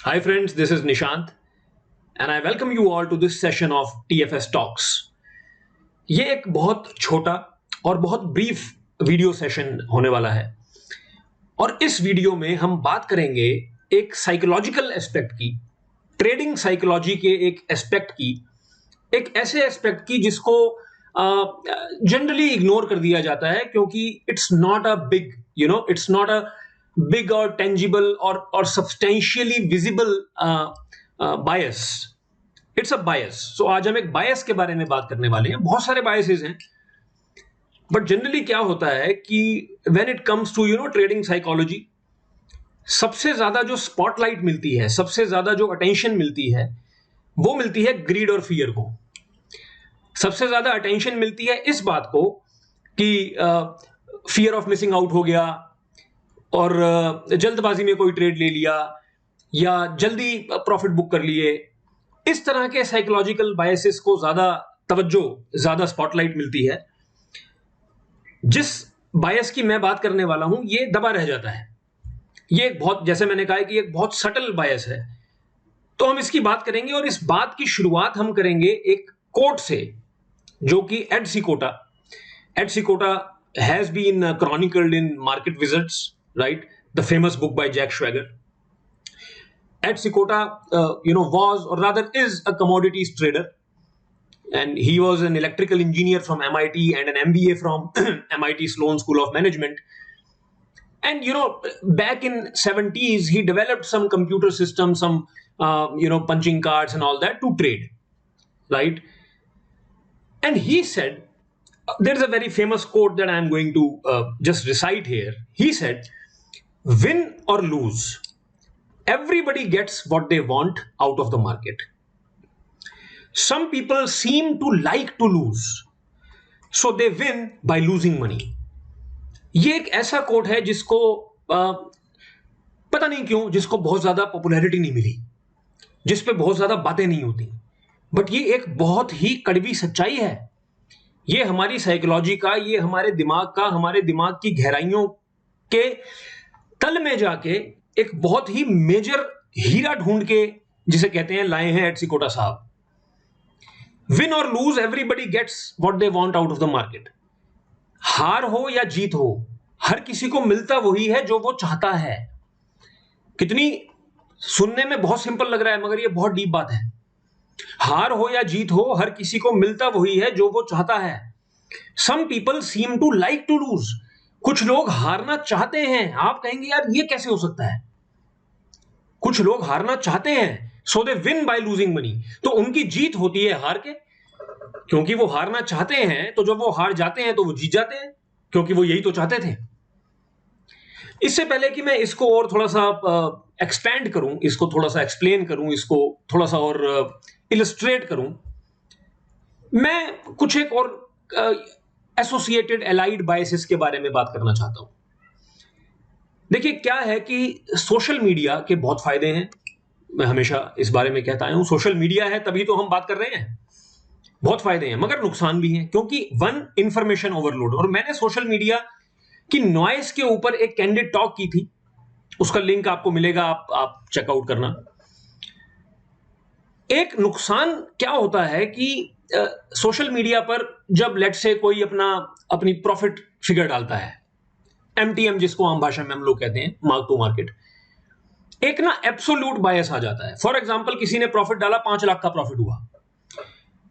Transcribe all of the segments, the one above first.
Hi friends, this is Nishant and I welcome you all to this session of TFS Talks. ये एक बहुत छोटा और बहुत ब्रीफ वीडियो सेशन होने वाला है और इस वीडियो में हम बात करेंगे एक साइकोलॉजिकल एस्पेक्ट की, ट्रेडिंग साइकोलॉजी के एक एस्पेक्ट की, एक ऐसे एस्पेक्ट की जिसको जनरली इग्नोर कर दिया जाता है क्योंकि it's not a big it's not a big और टेंजिबल और substantially visible bias. It's a bias. So आज हम एक बायस के बारे में बात करने वाले हैं। बहुत सारे बायसेस हैं, बट जनरली क्या होता है कि when it comes to trading psychology, सबसे ज्यादा जो स्पॉटलाइट मिलती है, सबसे ज्यादा जो अटेंशन मिलती है, वो मिलती है ग्रीड और फियर को। सबसे ज्यादा अटेंशन मिलती है इस बात को कि फियर ऑफ मिसिंग आउट हो गया और जल्दबाजी में कोई ट्रेड ले लिया या जल्दी प्रॉफिट बुक कर लिए। इस तरह के साइकोलॉजिकल बायसेस को ज्यादा तवज्जो, ज्यादा स्पॉटलाइट मिलती है। जिस बायस की मैं बात करने वाला हूं, ये दबा रह जाता है। ये एक बहुत, जैसे मैंने कहा कि एक बहुत सटल बायस है, तो हम इसकी बात करेंगे और इस बात की शुरुआत हम करेंगे एक कोट से, जो कि Ed Seykota has been chronicled in Market Wizards, right, the famous book by Jack Schwager. Ed Sikota, was or rather is a commodities trader, and he was an electrical engineer from MIT and an MBA from MIT Sloan School of Management. And back in 70s, he developed some computer systems, some punching cards and all that to trade, right? And he said, there's a very famous quote that I'm going to just recite here. He said, "Win or lose, everybody gets what they want out of the market. Some people seem to like to lose, so they win by losing money." ये एक ऐसा coat है जिसको पता नहीं क्यों, जिसको बहुत ज्यादा पॉपुलैरिटी नहीं मिली, जिस पे बहुत ज्यादा बातें नहीं होती, बट ये एक बहुत ही कड़वी सच्चाई है। ये हमारी साइकोलॉजी का, ये हमारे दिमाग का, हमारे दिमाग की गहराइयों के तल में जाके एक बहुत ही मेजर हीरा ढूंढ के, जिसे कहते हैं, लाए हैं एड सिकोटा साहब। विन और lose, everybody gets what they want out of the market. हार हो या जीत हो, हर किसी को मिलता वही है जो वो चाहता है। कितनी सुनने में बहुत सिंपल लग रहा है, मगर ये बहुत डीप बात है। हार हो या जीत हो, हर किसी को मिलता वही है जो वो चाहता है। Some people seem to like to lose, कुछ लोग हारना चाहते हैं। आप कहेंगे यार ये कैसे हो सकता है? कुछ लोग हारना चाहते हैं, so they win by losing money. तो उनकी जीत होती है हार के, क्योंकि वो हारना चाहते हैं। तो जब वो हार जाते हैं तो वो जीत जाते हैं, क्योंकि वो यही तो चाहते थे। इससे पहले कि मैं इसको और थोड़ा सा एक्सपैंड करूं, इसको थोड़ा सा एक्सप्लेन करूं, इसको थोड़ा सा और इलस्ट्रेट करूं, मैं कुछ एक और एसोसिएटेड एलाइड बायसेस के बारे में बात करना चाहता हूं। देखिए, क्या है कि सोशल मीडिया के बहुत फायदे हैं। मैं हमेशा इस बारे में कहता हूं, सोशल मीडिया है तभी तो हम बात कर रहे हैं। बहुत फायदे हैं, मगर नुकसान भी हैं, क्योंकि वन, इंफॉर्मेशन ओवरलोड। और मैंने सोशल मीडिया की नॉइस के ऊपर एक कैंडिड टॉक की थी, उसका लिंक आपको मिलेगा, आप चेकआउट करना। एक नुकसान क्या होता है कि सोशल मीडिया पर जब लेट से कोई अपनी प्रॉफिट फिगर डालता है, एमटीएम जिसको आम भाषा में हम लोग कहते हैं, मार्क टू मार्केट, एक एब्सोल्यूट बायस आ जाता है। फॉर एग्जांपल, किसी ने प्रॉफिट डाला, 5 लाख का प्रॉफिट हुआ।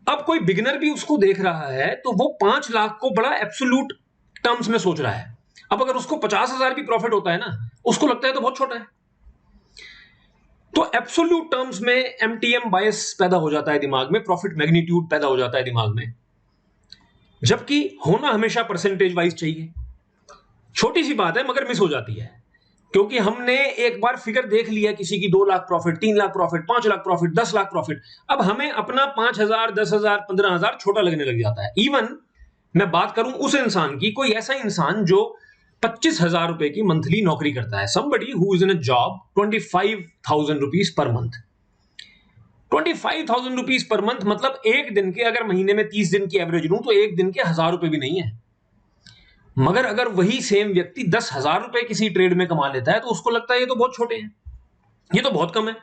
अब कोई बिगिनर भी उसको देख रहा है तो वो 5 लाख को बड़ा एब्सोल्यूट टर्म्स में सोच रहा है। अब अगर उसको 50,000 भी प्रॉफिट होता है ना, उसको लगता है तो बहुत छोटा है। तो एब्सोल्यूट टर्म्स में एमटीएम बायस पैदा हो जाता है दिमाग में, प्रॉफिट मैग्नीट्यूड पैदा हो जाता है दिमाग में, जबकि होना हमेशा परसेंटेज वाइज चाहिए। छोटी सी बात है, मगर मिस हो जाती है, क्योंकि हमने एक बार फिगर देख लिया किसी की, 2 lakh profit, 3 lakh profit, 5 lakh profit, 10 lakh profit. अब हमें अपना 5,000, 10,000, 15,000 छोटा लगने लग जाता है। इवन मैं बात करूं उस इंसान की, कोई ऐसा इंसान जो 25,000 रुपए की मंथली नौकरी करता है, somebody who is in a job 25,000 rupees per month. 25,000 rupees per month मतलब एक दिन के, अगर महीने में 30 दिन की एवरेज लूं तो एक दिन के 1,000 रुपए भी नहीं है। मगर अगर वही सेम व्यक्ति 10,000 रुपए किसी ट्रेड में कमा लेता है तो उसको लगता है ये तो बहुत छोटे हैं, ये तो बहुत कम है।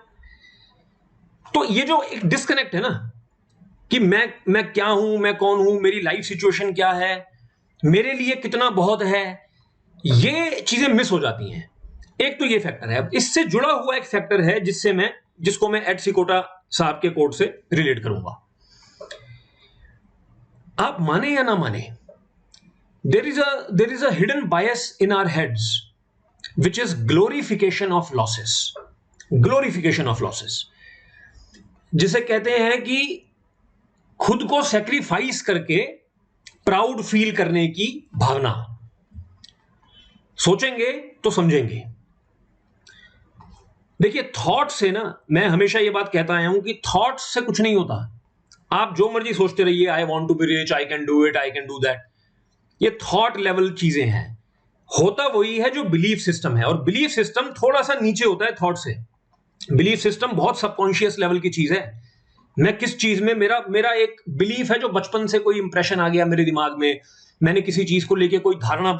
तो ये जो एक डिस्कनेक्ट है ना कि मैं क्या हूं, मैं कौन हूं, मेरी लाइफ सिचुएशन क्या है, मेरे लिए कितना बहुत है, ये चीजें मिस हो जाती हैं। एक तो ये फैक्टर है। इससे जुड़ा हुआ एक फैक्टर है जिसको मैं एड सिकोटा साहब के कोट से रिलेट करूंगा। आप माने या ना माने, there is a hidden bias in our heads which is glorification of losses. Glorification of losses, जिसे कहते हैं कि खुद को सेक्रीफाइस करके प्राउड फील करने की भावना। सोचेंगे तो समझेंगे। देखिए, थॉट से ना, मैं हमेशा ये बात कहता आया हूं कि थॉट से कुछ नहीं होता। आप जो मर्जी सोचते रहिए, I want to be rich, I can do it, I can do that, ये थॉट लेवल चीजें हैं। होता वही है जो बिलीफ सिस्टम है, और बिलीफ सिस्टम थोड़ा सा नीचे होता है थॉट से। बिलीफ सिस्टम बहुत सबकॉन्शियस लेवल की चीज है। मैं किस चीज में, मेरा एक बिलीफ है जो बचपन से कोई इंप्रेशन आ गया मेरे दिमाग में, मैंने किसी चीज को लेके कोई धारणा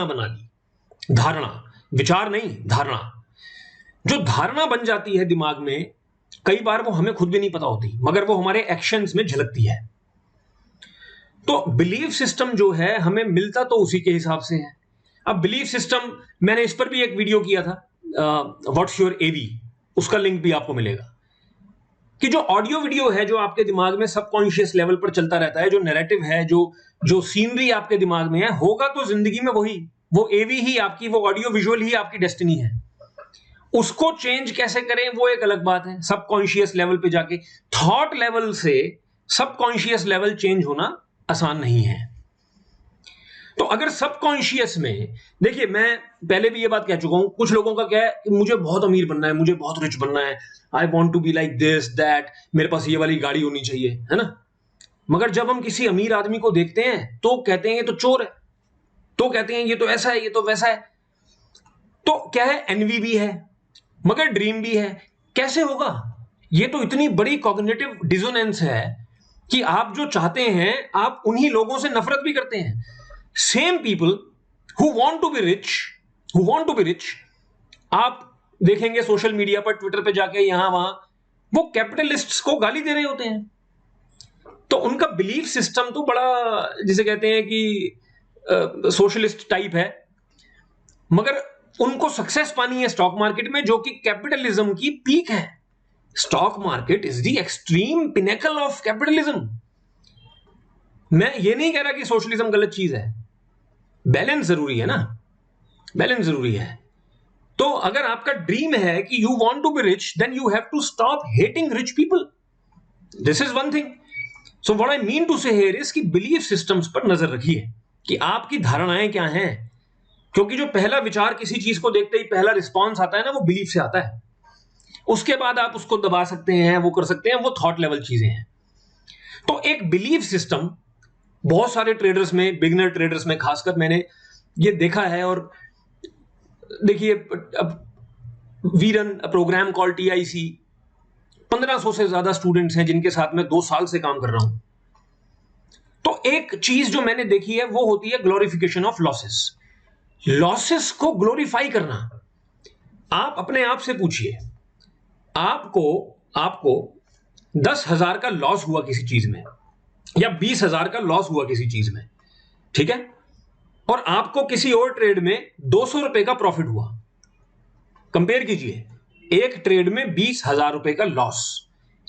बना ली। धारणा, विचार नहीं, धारणा। जो धारणा बन जाती है दिमाग में, कई बार वो हमें खुद भी नहीं पता होती, मगर वो हमारे एक्शंस में झलकती है। तो बिलीफ सिस्टम जो है हमें मिलता तो उसी के हिसाब से है। अब बिलीफ सिस्टम, मैंने इस पर भी एक वीडियो किया था, व्हाट्स योर एवी, उसका लिंक भी आपको मिलेगा। कि जो ऑडियो वीडियो है जो आपके दिमाग में सबकॉन्शियस लेवल पर चलता रहता है, जो नैरेटिव है, जो सीनरी आपके दिमाग में है, होगा तो जिंदगी में वही, वो एवी ही आपकी, वो ऑडियो विजुअल ही आपकी डेस्टिनी है। उसको चेंज कैसे करें वो एक अलग बात है। सबकॉन्शियस लेवल पे जाके थॉट लेवल से सबकॉन्शियस लेवल चेंज होना आसान नहीं है। तो अगर सबकॉन्शियस में, देखिए, मैं पहले भी ये बात कह चुका हूं, कुछ लोगों का क्या है कि मुझे बहुत अमीर बनना है, मुझे बहुत रिच बनना है, I want to be like this that, मेरे पास ये वाली गाड़ी होनी चाहिए, है ना। मगर जब हम किसी अमीर आदमी को देखते हैं तो कहते हैं ये तो चोर है, तो कहते हैं ये तो ऐसा है, ये तो वैसा है। तो क्या है, एनवी भी है मगर ड्रीम भी है। कैसे होगा? ये तो इतनी बड़ी कॉग्निटिव डिसोनेंस है कि आप जो चाहते हैं, आप उन्हीं लोगों से नफरत भी करते हैं। Same people who want to be rich, आप देखेंगे सोशल मीडिया पर, ट्विटर पे जाके, यहां वहां, वो कैपिटलिस्ट्स को गाली दे रहे होते हैं। तो उनका बिलीफ सिस्टम तो बड़ा, जिसे कहते हैं कि सोशलिस्ट टाइप है, मगर उनको सक्सेस पानी है स्टॉक मार्केट में, जो कि कैपिटलिज्म की पीक है। Stock market is the extreme pinnacle of capitalism. मैं ये नहीं कह रहा कि सोशलिज्म गलत चीज है, बैलेंस जरूरी है ना, बैलेंस जरूरी है। तो अगर आपका ड्रीम है कि you want to be rich, then you have to stop hating rich people. This is one thing. So what I mean to say here is कि बिलीफ सिस्टम्स पर नजर रखिए कि आपकी धारणाएं क्या हैं, क्योंकि जो पहला विचार किसी चीज को देखते ही पहला रिस्पॉन्स आता है ना, वो बिलीफ से आता है। उसके बाद आप उसको दबा सकते हैं, वो कर सकते हैं, वो थॉट लेवल चीजें हैं। तो एक बिलीफ सिस्टम बहुत सारे ट्रेडर्स में, बिगिनर ट्रेडर्स में खासकर मैंने ये देखा है। और देखिए, अब we run a programme call TIC, 1500 से ज्यादा स्टूडेंट्स हैं जिनके साथ मैं 2 साल से काम कर रहा हूं। तो एक चीज जो मैंने देखी है वो होती है ग्लोरिफिकेशन ऑफ लॉसेस। लॉसेस को ग्लोरीफाई करना। आप अपने आप से पूछिए, आपको 10,000 का लॉस हुआ किसी चीज में, या 20,000 का लॉस हुआ किसी चीज में, ठीक है, और आपको किसी और ट्रेड में 200 रुपए का प्रॉफिट हुआ। कंपेयर कीजिए, एक ट्रेड में 20,000 रुपए का लॉस,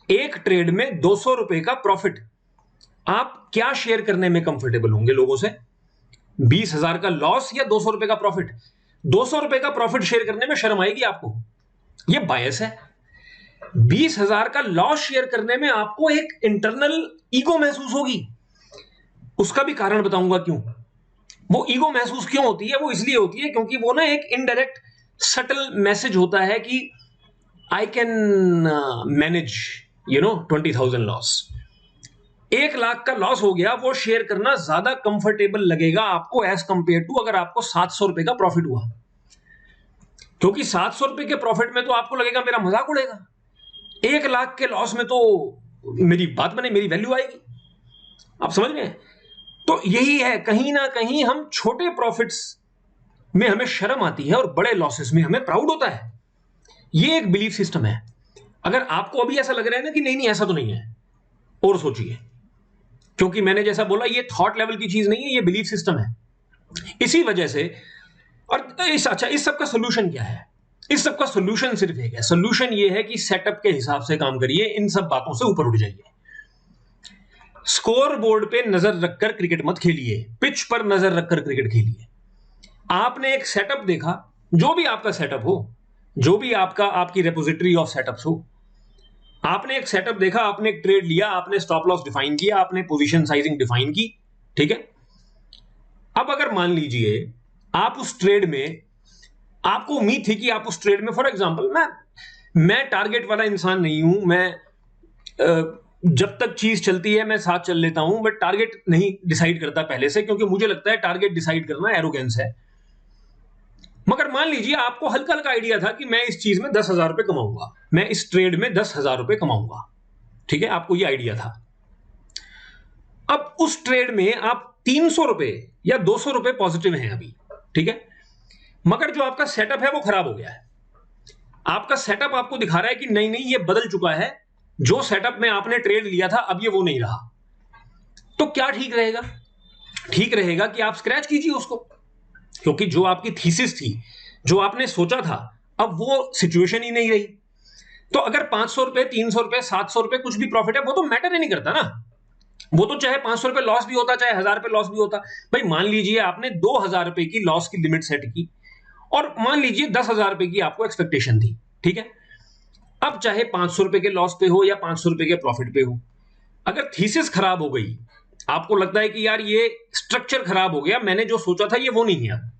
एक ट्रेड में 200 रुपए का प्रॉफिट। आप क्या शेयर करने में कंफर्टेबल होंगे लोगों से? 20,000 का लॉस या 200 रुपए का प्रॉफिट? 200 रुपए का प्रॉफिट शेयर करने में शर्म आएगी आपको, यह बायस है। 20,000 का लॉस शेयर करने में आपको एक इंटरनल ईगो महसूस होगी। उसका भी कारण बताऊंगा क्यों। वो ईगो महसूस क्यों होती है? वो इसलिए होती है क्योंकि वो ना एक इनडायरेक्ट सटल मैसेज होता है कि आई कैन मैनेज 20,000 लॉस। 1,00,000 का लॉस हो गया, वो शेयर करना ज्यादा कंफर्टेबल लगेगा आपको एज कंपेयर टू अगर आपको 700 रुपए का प्रॉफिट हुआ। क्योंकि 700 रुपए के प्रॉफिट में तो आपको लगेगा मेरा मजाक उड़ेगा, 1,00,000 के लॉस में तो मेरी बात बने, मेरी वैल्यू आएगी। आप समझ रहे हैं? तो यही है, कहीं ना कहीं हम छोटे प्रॉफिट्स में हमें शर्म आती है और बड़े लॉसेस में हमें प्राउड होता है। ये एक बिलीफ सिस्टम है। अगर आपको अभी ऐसा लग रहा है ना कि नहीं नहीं ऐसा तो नहीं है, और सोचिए, क्योंकि मैंने जैसा बोला ये थॉट लेवल की चीज नहीं है, ये बिलीफ सिस्टम है। इसी वजह से, और इस सब का सोल्यूशन क्या है? इस सब का सोल्यूशन सिर्फ एक है, सोल्यूशन ये है कि सेटअप के हिसाब से काम करिए, इन सब बातों से ऊपर उठ जाइए। स्कोर बोर्ड पे नजर रखकर क्रिकेट मत खेलिए, पिच पर नजर रखकर क्रिकेट खेलिए। आपने एक सेटअप देखा, जो भी आपका सेटअप हो, जो भी आपकी रेपोजिटरी ऑफ सेटअप्स हो, आपने एक सेटअप देखा, आपने एक ट्रेड लिया, आपने स्टॉप लॉस डिफाइन किया, आपने पोजीशन साइजिंग डिफाइन की, ठीक है। अब अगर मान लीजिए आप उस ट्रेड में, आपको उम्मीद थी कि आप उस ट्रेड में, फॉर एग्जांपल, मैं टारगेट वाला इंसान नहीं हूं, मैं जब तक चीज चलती है मैं साथ चल लेता हूं, बट टारगेट नहीं डिसाइड करता पहले से, क्योंकि मुझे लगता है टारगेट डिसाइड करना एरोगेंस है। मगर मान लीजिए आपको हल्का हल्का आइडिया था कि मैं इस चीज में 10,000 रुपए कमाऊंगा, मैं इस ट्रेड में 10,000 रुपए कमाऊंगा, ठीक है, आपको यह आइडिया था। अब उस ट्रेड में आप 300 रुपए या 200 रुपए पॉजिटिव हैं अभी, ठीक है, मगर जो आपका सेटअप है वो खराब हो गया है। आपका सेटअप आपको दिखा रहा है कि नहीं नहीं ये बदल चुका है, जो सेटअप में आपने ट्रेड लिया था अब ये वो नहीं रहा। तो क्या ठीक रहेगा? ठीक रहेगा कि आप स्क्रैच कीजिए उसको, क्योंकि जो आपकी थीसिस थी, जो आपने सोचा था, अब वो सिचुएशन ही नहीं रही। तो अगर 500 रुपए, 300 रुपए, 700 रुपए कुछ भी प्रॉफिट है, वो तो मैटर ही नहीं करता ना। वो तो चाहे 500 रुपए लॉस भी होता, चाहे 1000 रुपए लॉस भी होता। भाई मान लीजिए आपने 2000 रुपए की लॉस की लिमिट सेट की, और मान लीजिए 10,000 रुपए की आपको एक्सपेक्टेशन थी, ठीक है। अब चाहे 500 रुपए के लॉस पे हो या 500 रुपए के प्रॉफिट पे हो, अगर थीसिस खराब हो गई, आपको लगता है कि यार ये स्ट्रक्चर खराब हो गया, मैंने जो सोचा था ये वो नहीं है अब,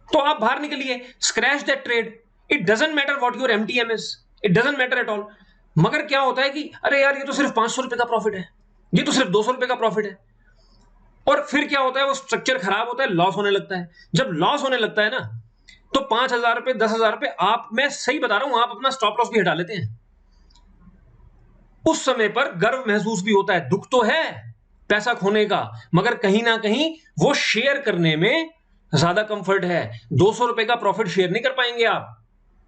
तो आप बाहर निकलिए, scratch that trade. It doesn't matter what your MTM is, it doesn't matter at all. मगर क्या होता है कि अरे यार ये तो सिर्फ 500 रुपए का प्रॉफिट है, ये तो सिर्फ 200 रुपए का प्रॉफिट है, और फिर क्या होता है, वो स्ट्रक्चर खराब होता है, लॉस होने लगता है। जब लॉस होने लगता है ना, तो 5,000 रुपए, 10,000 रुपए, आप, मैं सही बता रहा हूं, आप अपना स्टॉप लॉस भी हटा लेते हैं। उस समय पर गर्व महसूस भी होता है, दुख तो है पैसा खोने का, मगर कहीं ना कहीं वो शेयर करने में ज्यादा कंफर्ट है। 200 रुपए का प्रॉफिट शेयर नहीं कर पाएंगे आप,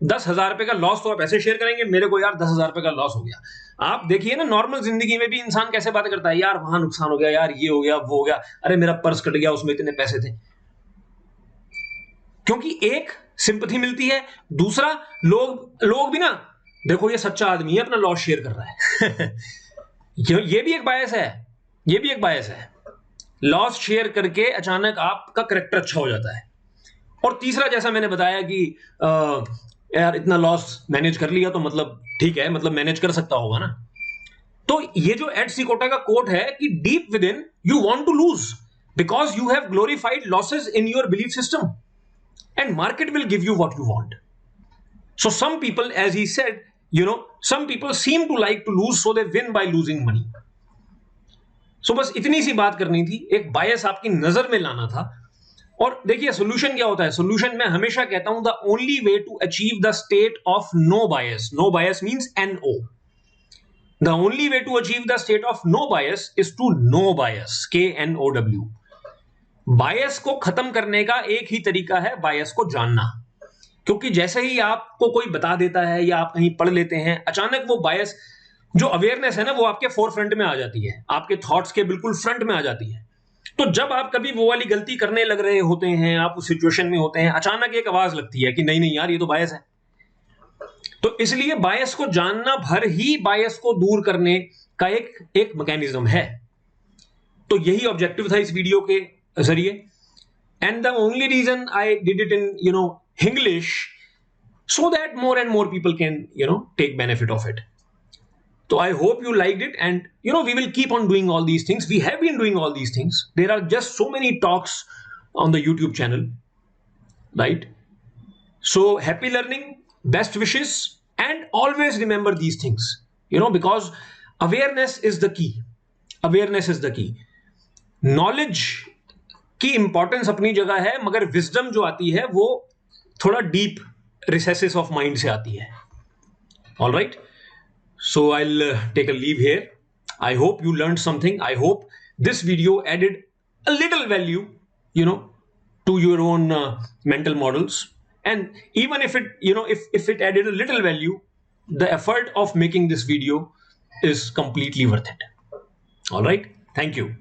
10,000 रुपए का लॉस तो आप ऐसे शेयर करेंगे, मेरे को यार 10,000 रुपए का लॉस हो गया। आप देखिए ना, नॉर्मल जिंदगी में भी इंसान कैसे बात करता है, यार वहां नुकसान हो गया, यार ये हो गया, वो हो गया, अरे मेरा पर्स कट गया, उसमें इतने पैसे थे। क्योंकि एक सिंपथी मिलती है, दूसरा लोग लोग भी ना, देखो ये सच्चा आदमी है, अपना लॉस शेयर कर रहा है। ये भी एक बायस है, ये भी एक बायस है। लॉस शेयर करके अचानक आपका करेक्टर अच्छा हो जाता है। और तीसरा, जैसा मैंने बताया कि यार इतना लॉस मैनेज कर लिया, तो मतलब ठीक है, मतलब मैनेज कर सकता होगा ना। तो ये जो एड सिकोटा का कोट है कि deep within you want to lose because you have glorified losses in your belief system, and market will give you what you want. So some people, as he said, some people seem to like to lose, so they win by losing money. So बस इतनी सी बात करनी थी, एक बायस आपकी नजर में लाना था। और देखिए सोल्यूशन क्या होता है, सोल्यूशन मैं हमेशा कहता हूं, the only way to achieve the state of no bias, no bias means NO, the only way to achieve the state of no bias is to know bias, KNOW। बायस को खत्म करने का एक ही तरीका है, बायस को जानना। क्योंकि जैसे ही आपको कोई बता देता है या आप कहीं पढ़ लेते हैं, अचानक वो बायस, जो अवेयरनेस है ना, वो आपके फोर फ्रंट में आ जाती है, आपके थॉट्स के बिल्कुल फ्रंट में आ जाती है। तो जब आप कभी वो वाली गलती करने लग रहे होते हैं, आप उस सिचुएशन में होते हैं, अचानक एक आवाज लगती है कि नहीं नहीं यार ये तो बायस है। तो इसलिए बायस को जानना भर ही बायस को दूर करने का एक मैकेनिज्म है। तो यही ऑब्जेक्टिव था इस वीडियो के जरिए, and the only reason I did it in English, so that more and more people can take benefit of it. So I hope you liked it, and we will keep on doing all these things. We have been doing all these things. There are just so many talks on the YouTube channel, right? So happy learning, best wishes, and always remember these things, because awareness is the key. Awareness is the key. Knowledge की importance अपनी जगह है, मगर wisdom जो आती है वो थोड़ा डीप रिसेसेस ऑफ माइंड से आती है। All right, so I will take a leave here. I hope you learn something, I hope this video added a little value to your own mental models, and even if it if it added a little value, the effort of making this video is completely worth it. All right. Thank you.